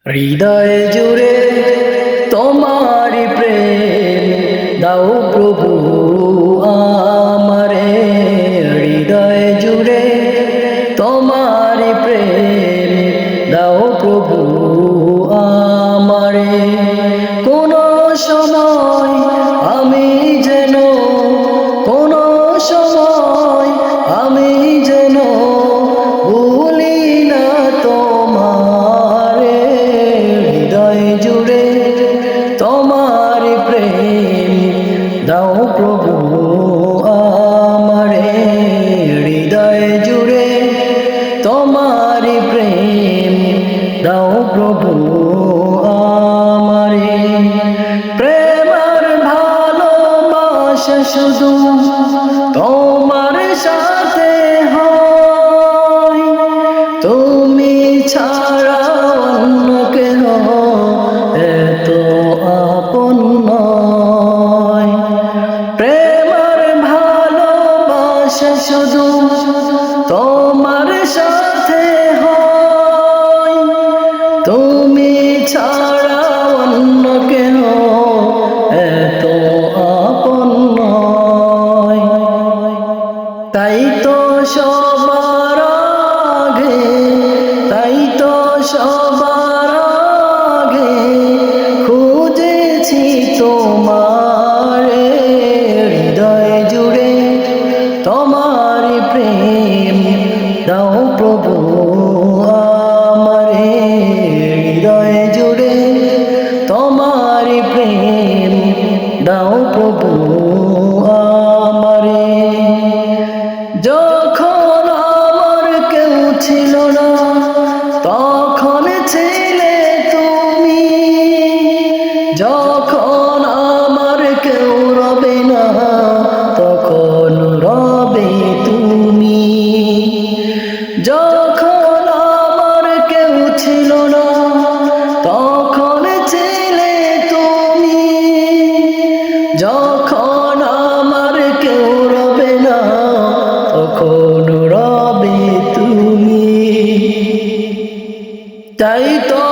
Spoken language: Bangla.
হৃদয় জুড়ে তোমার প্রেম দাও প্রভু আমারে। হৃদয় জুড়ে তোমার প্রেম দাও প্রভু আমারে। কোন সময় আমি যেন কোন সময় আমি যেন ভুলি না তোমারে। হৃদয় জুড়ে তোমার প্রেম দাও প্রভু আমারে। হৃদয় জুড়ে তোমার প্রেম দাও প্রভু আমারে। প্রেম আর ভালোবাসা শুধু তোমার সাথে হয়, তুমি ছাড়া অন্য কেহ এত আপন নয়। প্রেম আর ভালোবাসা শুধু তোমার সাথে হয়, তুমি ছাড়া অন্য কেহ এত আপন নয়। তাই তো সবার আগে, তাই তো সবার আগে খুঁজেছি তোমারে। হৃদয় জুড়ে তোমার প্রেম দাও প্রভু আমারে। হৃদয় জুড়ে তোমার প্রেম দাও প্রভু আমারে। যখন আমার কেউ ছিল না তখন ছিলে তুমি, যখন আমার কেউ রবে না তখন রবে তুমি। যখন আমার কেউ ছিল না তখন ছিলে তুমি, যখন আমার কেউ রবে না তখন রবে তুমি। তাই তো